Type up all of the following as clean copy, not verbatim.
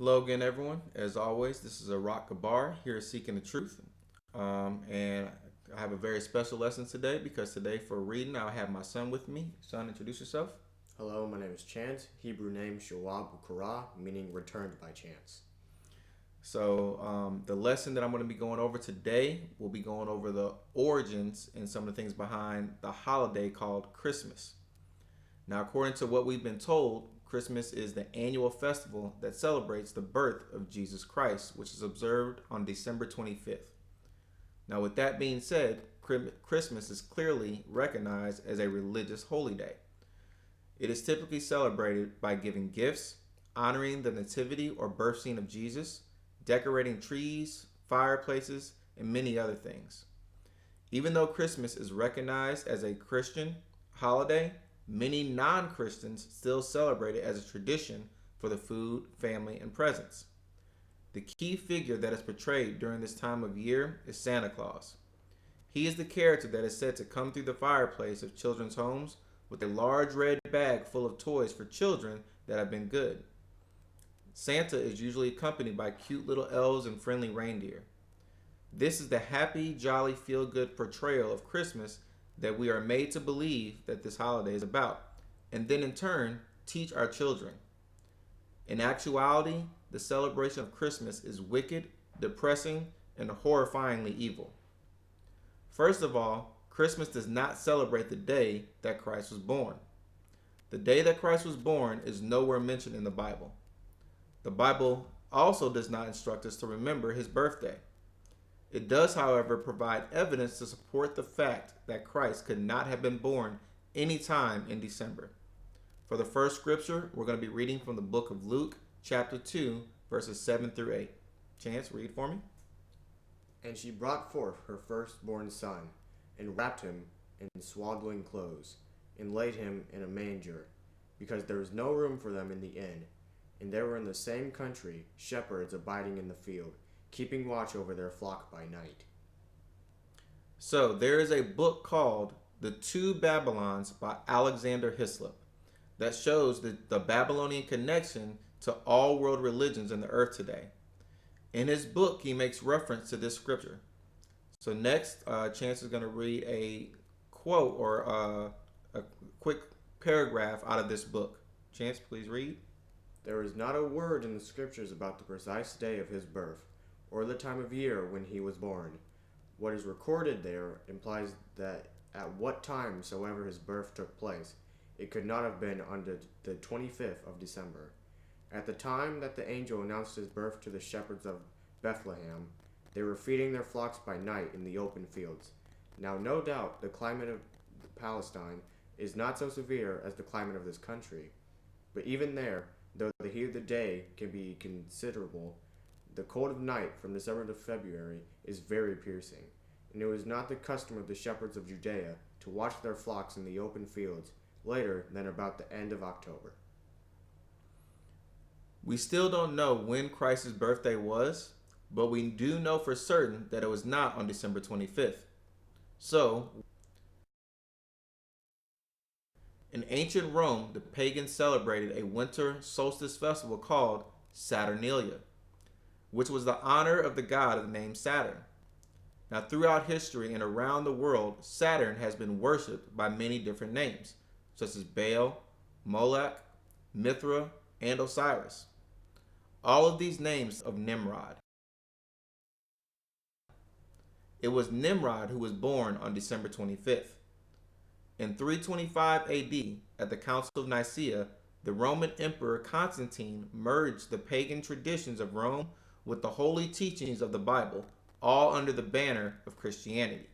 Hello again, everyone. As always, this is Arak Kabar here Seeking the Truth. And I have a very special lesson today because today for reading, I'll have my son with me. Son, introduce yourself. Hello, my name is Chance. Hebrew name Shawab Ukara, meaning returned by chance. The lesson that I'm going to be going over today will be going over the origins and some of the things behind the holiday called Christmas. Now, according to what we've been told, Christmas is the annual festival that celebrates the birth of Jesus Christ, which is observed on December 25th. Now, with that being said, Christmas is clearly recognized as a religious holy day. It is typically celebrated by giving gifts, honoring the nativity or birth scene of Jesus, decorating trees, fireplaces, and many other things. Even though Christmas is recognized as a Christian holiday, many non-Christians still celebrate it as a tradition for the food, family, and presents. The key figure that is portrayed during this time of year is Santa Claus. He is the character that is said to come through the fireplace of children's homes with a large red bag full of toys for children that have been good. Santa is usually accompanied by cute little elves and friendly reindeer. This is the happy, jolly, feel-good portrayal of Christmas that we are made to believe that this holiday is about, and then in turn, teach our children. In actuality, the celebration of Christmas is wicked, depressing, and horrifyingly evil. First of all, Christmas does not celebrate the day that Christ was born. The day that Christ was born is nowhere mentioned in the Bible. The Bible also does not instruct us to remember his birthday. It does, however, provide evidence to support the fact that Christ could not have been born any time in December. For the first scripture, we're going to be reading from the book of Luke, chapter 2, verses 7 through 8. Chance, read for me. And she brought forth her firstborn son, and wrapped him in swaddling clothes, and laid him in a manger, because there was no room for them in the inn. And there were in the same country shepherds abiding in the field, keeping watch over their flock by night. So there is a book called The Two Babylons by Alexander Hislop that shows the Babylonian connection to all world religions in the earth today. In his book, he makes reference to this scripture. So next, Chance is going to read a quote or a quick paragraph out of this book. Chance, please read. There is not a word in the scriptures about the precise day of his birth, or the time of year when he was born. What is recorded there implies that at what time soever his birth took place, it could not have been on the 25th of December. At the time that the angel announced his birth to the shepherds of Bethlehem, they were feeding their flocks by night in the open fields. Now, no doubt, the climate of Palestine is not so severe as the climate of this country, but even there, though the heat of the day can be considerable, the cold of night from December to February is very piercing, and it was not the custom of the shepherds of Judea to watch their flocks in the open fields later than about the end of October. We still don't know when Christ's birthday was, but we do know for certain that it was not on December 25th. So, in ancient Rome, the pagans celebrated a winter solstice festival called Saturnalia, which was the honor of the god of the name Saturn. Now, throughout history and around the world, Saturn has been worshipped by many different names, such as Baal, Moloch, Mithra, and Osiris. All of these names of Nimrod. It was Nimrod who was born on December 25th. In 325 AD, at the Council of Nicaea, the Roman Emperor Constantine merged the pagan traditions of Rome with the holy teachings of the Bible, all under the banner of Christianity.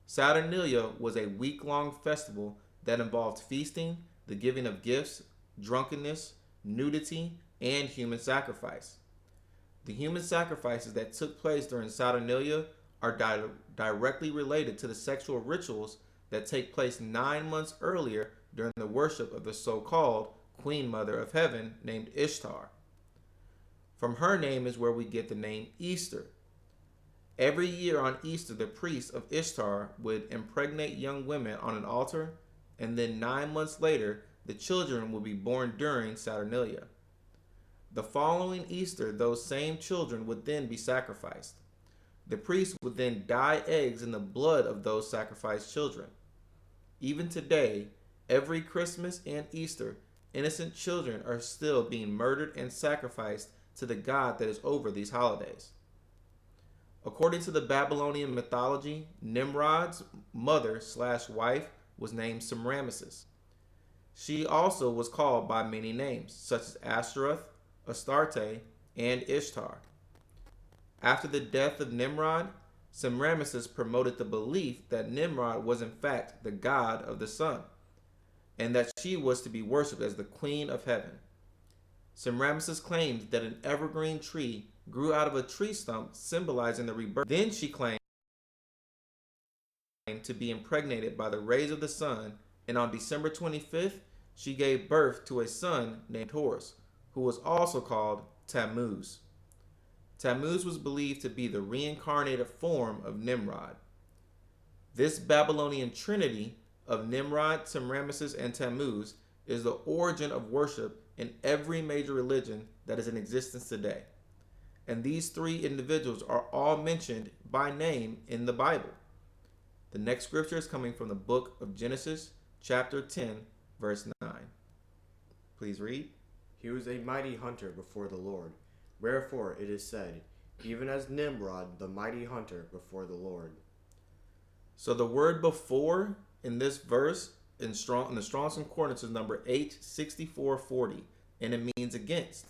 Saturnalia was a week-long festival that involved feasting, the giving of gifts, drunkenness, nudity, and human sacrifice. The human sacrifices that took place during Saturnalia are directly related to the sexual rituals that take place 9 months earlier during the worship of the so-called Queen Mother of Heaven named Ishtar. From her name is where we get the name Easter. Every year on Easter, the priests of Ishtar would impregnate young women on an altar, and then 9 months later, the children would be born during Saturnalia. The following Easter, those same children would then be sacrificed. The priest would then dye eggs in the blood of those sacrificed children. Even today, every Christmas and Easter, innocent children are still being murdered and sacrificed to the god that is over these holidays. According to the Babylonian mythology, Nimrod's mother/wife was named Semiramis. She also was called by many names, such as Ashtoreth, Astarte, and Ishtar. After the death of Nimrod, Semiramis promoted the belief that Nimrod was in fact the god of the sun, and that she was to be worshipped as the queen of heaven. Semiramis claimed that an evergreen tree grew out of a tree stump, symbolizing the rebirth. Then she claimed to be impregnated by the rays of the sun, and on December 25th, she gave birth to a son named Horus, who was also called Tammuz. Tammuz was believed to be the reincarnated form of Nimrod. This Babylonian trinity of Nimrod, Semiramis, and Tammuz is the origin of worship in every major religion that is in existence today. And these three individuals are all mentioned by name in the Bible. The next scripture is coming from the book of Genesis, chapter 10, verse 9. Please read. He was a mighty hunter before the Lord. Wherefore it is said, even as Nimrod, the mighty hunter before the Lord. So the word before in this verse in the Strong's Concordance is number 86440, and it means against.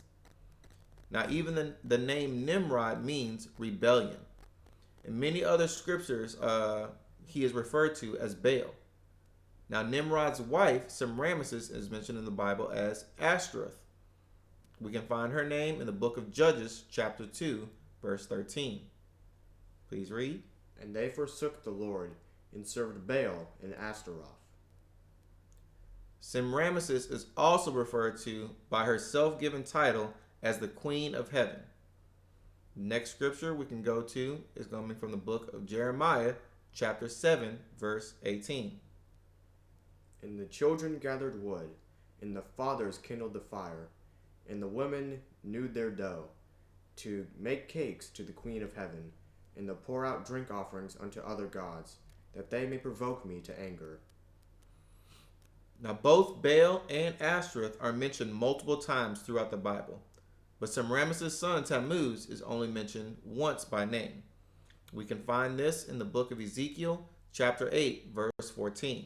Now even the name Nimrod means rebellion. In many other scriptures, he is referred to as Baal. Now Nimrod's wife, Semiramis, is mentioned in the Bible as Ashtoreth. We can find her name in the book of Judges, chapter 2, verse 13. Please read. And they forsook the Lord, and served Baal and Ashtaroth. Semiramis is also referred to by her self-given title as the Queen of Heaven. Next scripture we can go to is coming from the book of Jeremiah, chapter 7, verse 18. And the children gathered wood, and the fathers kindled the fire, and the women knead their dough, to make cakes to the Queen of Heaven, and to pour out drink offerings unto other gods, that they may provoke me to anger. Now both Baal and Ashtoreth are mentioned multiple times throughout the Bible, but Semiramis' son Tammuz is only mentioned once by name. We can find this in the book of Ezekiel, chapter 8, verse 14.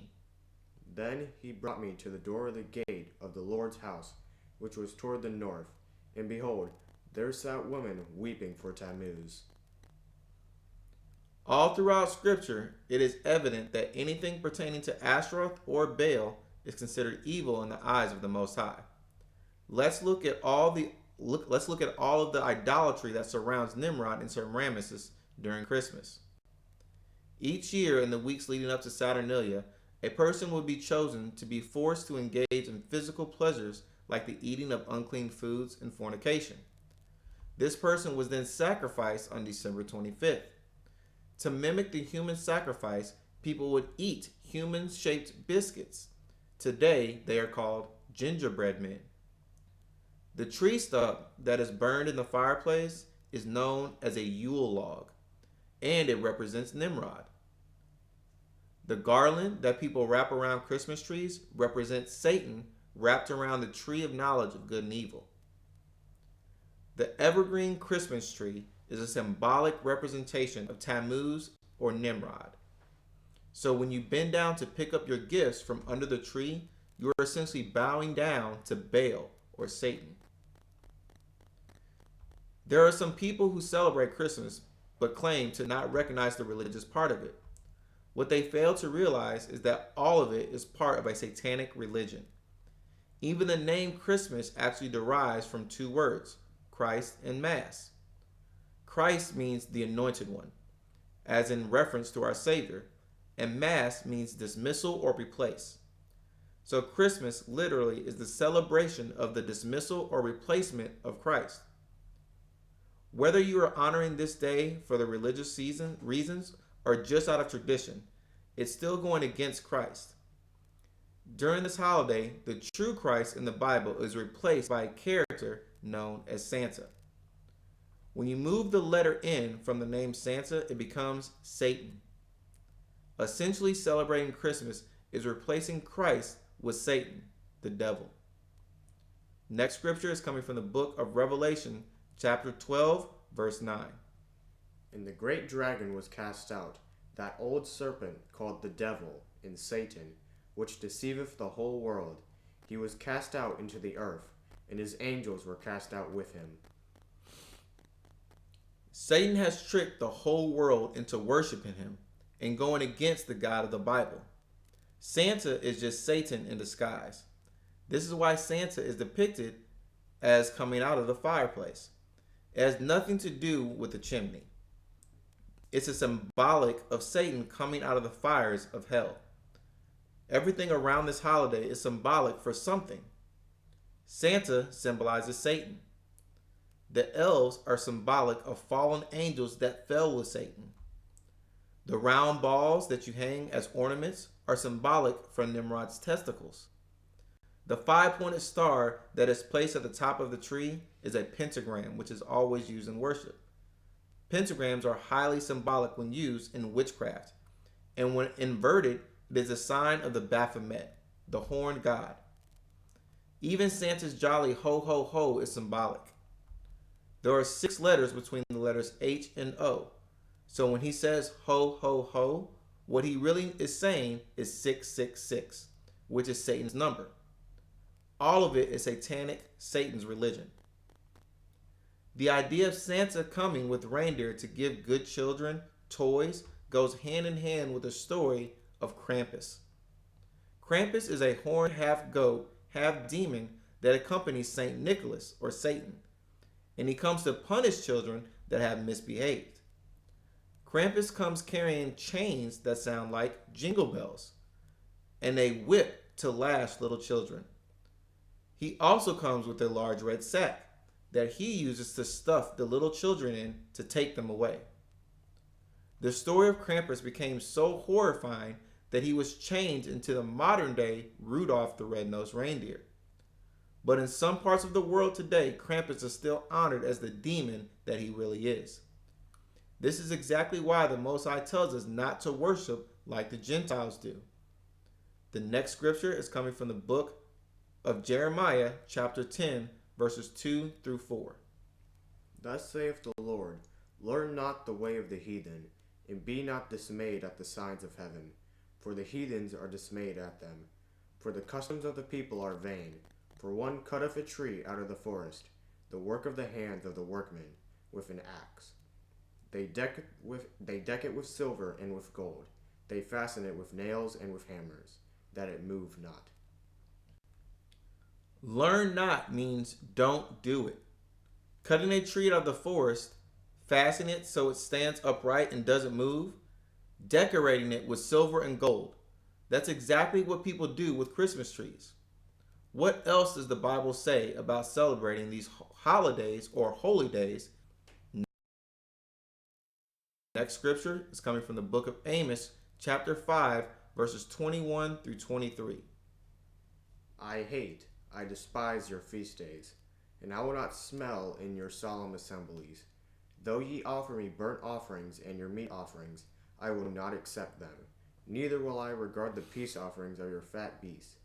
Then he brought me to the door of the gate of the Lord's house, which was toward the north, and behold, there sat women weeping for Tammuz. All throughout Scripture, it is evident that anything pertaining to Ashtaroth or Baal is considered evil in the eyes of the Most High. Let's look at all of the idolatry that surrounds Nimrod and Semiramis during Christmas. Each year in the weeks leading up to Saturnalia, a person would be chosen to be forced to engage in physical pleasures like the eating of unclean foods and fornication. This person was then sacrificed on December 25th. To mimic the human sacrifice, people would eat human-shaped biscuits. Today, they are called gingerbread men. The tree stump that is burned in the fireplace is known as a Yule log, and it represents Nimrod. The garland that people wrap around Christmas trees represents Satan wrapped around the tree of knowledge of good and evil. The evergreen Christmas tree is a symbolic representation of Tammuz or Nimrod. So when you bend down to pick up your gifts from under the tree, you are essentially bowing down to Baal or Satan. There are some people who celebrate Christmas but claim to not recognize the religious part of it. What they fail to realize is that all of it is part of a satanic religion. Even the name Christmas actually derives from two words, Christ and Mass. Christ means the anointed one, as in reference to our Savior, and Mass means dismissal or replace. So Christmas literally is the celebration of the dismissal or replacement of Christ. Whether you are honoring this day for the religious reasons or just out of tradition, it's still going against Christ. During this holiday, the true Christ in the Bible is replaced by a character known as Santa. When you move the letter N from the name Santa, it becomes Satan. Essentially, celebrating Christmas is replacing Christ with Satan, the devil. Next scripture is coming from the book of Revelation, chapter 12, verse 9. And the great dragon was cast out, that old serpent called the devil and Satan, which deceiveth the whole world. He was cast out into the earth, and his angels were cast out with him. Satan has tricked the whole world into worshiping him and going against the God of the Bible. Santa is just Satan in disguise. This is why Santa is depicted as coming out of the fireplace. It has nothing to do with the chimney. It's a symbolic of Satan coming out of the fires of hell. Everything around this holiday is symbolic for something. Santa symbolizes Satan. The elves are symbolic of fallen angels that fell with Satan. The round balls that you hang as ornaments are symbolic for Nimrod's testicles. The five-pointed star that is placed at the top of the tree is a pentagram, which is always used in worship. Pentagrams are highly symbolic when used in witchcraft, and when inverted, it is a sign of the Baphomet, the horned god. Even Santa's jolly ho ho ho is symbolic. There are 6 letters between the letters H and O. So when he says ho ho ho, what he really is saying is 666, which is Satan's number. All of it is satanic, Satan's religion. The idea of Santa coming with reindeer to give good children toys goes hand in hand with the story of Krampus. Krampus is a horned half-goat, half-demon that accompanies Saint Nicholas or Satan, and he comes to punish children that have misbehaved. Krampus comes carrying chains that sound like jingle bells, and a whip to lash little children. He also comes with a large red sack that he uses to stuff the little children in to take them away. The story of Krampus became so horrifying that he was changed into the modern-day Rudolph the Red-Nosed Reindeer. But in some parts of the world today, Krampus is still honored as the demon that he really is. This is exactly why the Most High tells us not to worship like the Gentiles do. The next scripture is coming from the book of Jeremiah, chapter 10, verses 2 through 4. Thus saith the Lord, learn not the way of the heathen, and be not dismayed at the signs of heaven, for the heathens are dismayed at them. For the customs of the people are vain, for one cutteth a tree out of the forest, the work of the hands of the workmen, with an axe. They deck it with silver and with gold. They fasten it with nails and with hammers, that it move not. Learn not means don't do it. Cutting a tree out of the forest, fastening it so it stands upright and doesn't move, decorating it with silver and gold. That's exactly what people do with Christmas trees. What else does the Bible say about celebrating these holidays or holy days? Next scripture is coming from the book of Amos, chapter 5, verses 21 through 23. I despise your feast days, and I will not smell in your solemn assemblies. Though ye offer me burnt offerings and your meat offerings, I will not accept them. Neither will I regard the peace offerings of your fat beasts.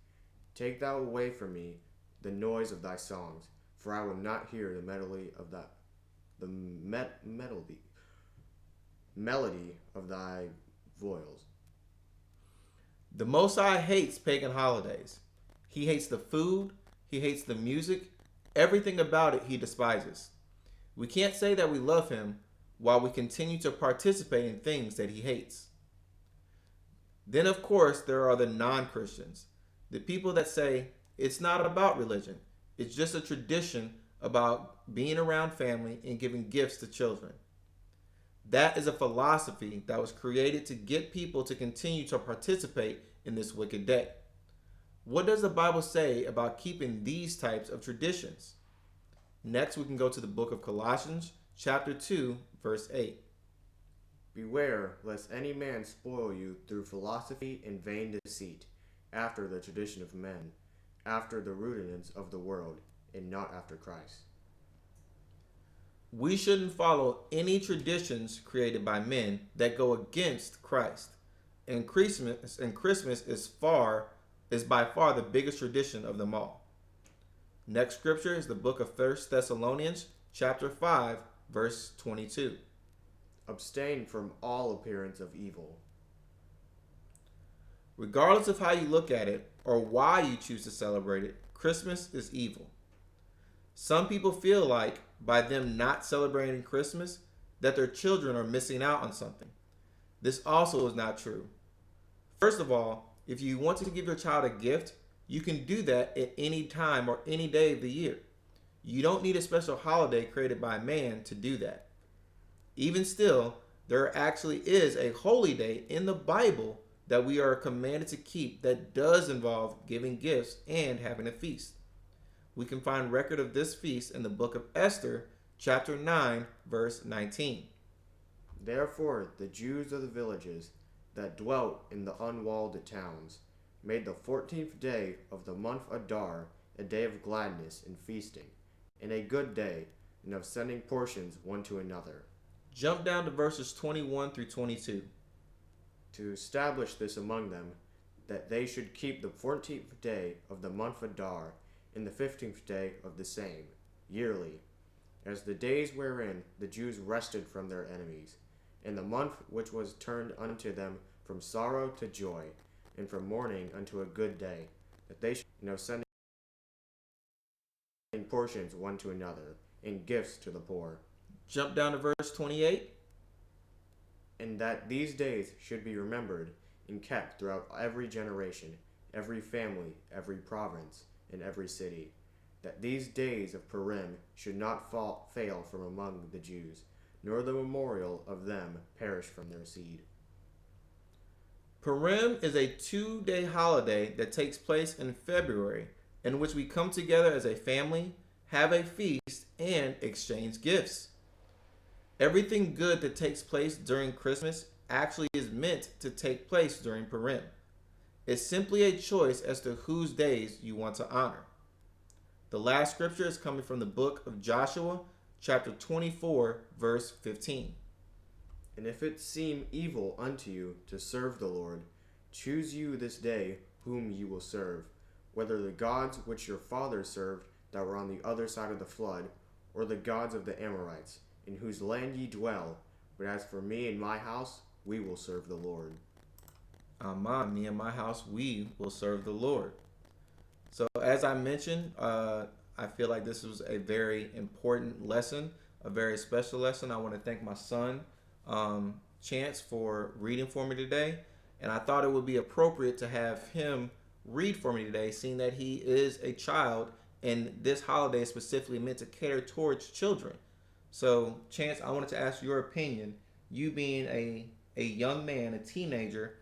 Take thou away from me the noise of thy songs, for I will not hear the melody of thy viols. The Most High hates pagan holidays. He hates the food, he hates the music, everything about it he despises. We can't say that we love him while we continue to participate in things that he hates. Then, of course, there are the non-Christians, the people that say it's not about religion, it's just a tradition about being around family and giving gifts to children. That is a philosophy that was created to get people to continue to participate in this wicked day. What does the Bible say about keeping these types of traditions? Next, we can go to the book of Colossians, chapter 2, verse 8. Beware lest any man spoil you through philosophy and vain deceit, after the tradition of men, after the rudiments of the world, and not after Christ. We shouldn't follow any traditions created by men that go against Christ. And Christmas is by far the biggest tradition of them all. Next scripture is the book of 1 Thessalonians, chapter 5, verse 22. Abstain from all appearance of evil. Regardless of how you look at it or why you choose to celebrate it, Christmas is evil. Some people feel like by them not celebrating Christmas that their children are missing out on something. This also is not true. First of all, if you want to give your child a gift, you can do that at any time or any day of the year. You don't need a special holiday created by man to do that. Even still, there actually is a holy day in the Bible that we are commanded to keep that does involve giving gifts and having a feast. We can find record of this feast in the book of Esther, chapter 9, verse 19. Therefore the Jews of the villages that dwelt in the unwalled towns made the 14th day of the month Adar a day of gladness and feasting, and a good day, and of sending portions one to another. Jump down to verses 21 through 22. To establish this among them, that they should keep the 14th day of the month Adar, and the 15th day of the same, yearly, as the days wherein the Jews rested from their enemies, and the month which was turned unto them from sorrow to joy, and from mourning unto a good day, that they should sending portions one to another, and gifts to the poor. Jump down to verse 28. And that these days should be remembered and kept throughout every generation, every family, every province, and every city, that these days of Purim should not fail from among the Jews, nor the memorial of them perish from their seed. Purim is a 2-day holiday that takes place in February, in which we come together as a family, have a feast, and exchange gifts. Everything good that takes place during Christmas actually is meant to take place during Purim. It's simply a choice as to whose days you want to honor. The last scripture is coming from the book of Joshua, chapter 24, verse 15. And if it seem evil unto you to serve the Lord, choose you this day whom you will serve, whether the gods which your fathers served that were on the other side of the flood, or the gods of the Amorites, in whose land ye dwell. But as for me and my house, we will serve the Lord. Amen. Me and my house, we will serve the Lord. So as I mentioned, I feel like this was a very important lesson, a very special lesson. I want to thank my son, Chance, for reading for me today. And I thought it would be appropriate to have him read for me today, seeing that he is a child, and this holiday is specifically meant to cater towards children. So, Chance, I wanted to ask your opinion. You being a young man, a teenager,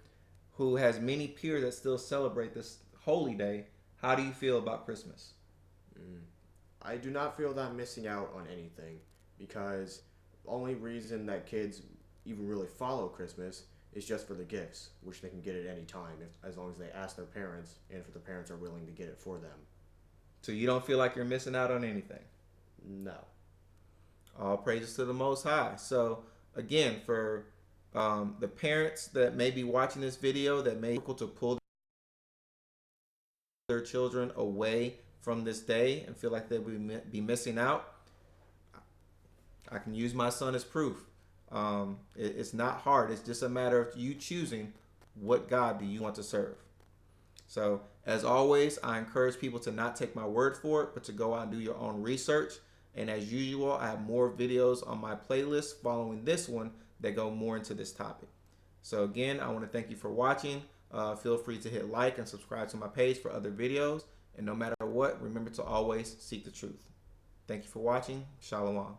who has many peers that still celebrate this holy day, how do you feel about Christmas? I do not feel that I'm missing out on anything, because the only reason that kids even really follow Christmas is just for the gifts, which they can get at any time, as long as they ask their parents, and if the parents are willing to get it for them. So you don't feel like you're missing out on anything? No. All praises to the Most High. So again, for the parents that may be watching this video that may be able to pull their children away from this day and feel like they would be missing out, I can use my son as proof. It's not hard. It's just a matter of you choosing what God do you want to serve. So as always, I encourage people to not take my word for it, but to go out and do your own research. And as usual, I have more videos on my playlist following this one that go more into this topic. So again, I want to thank you for watching. Feel free to hit like and subscribe to my page for other videos. And no matter what, remember to always seek the truth. Thank you for watching. Shalom.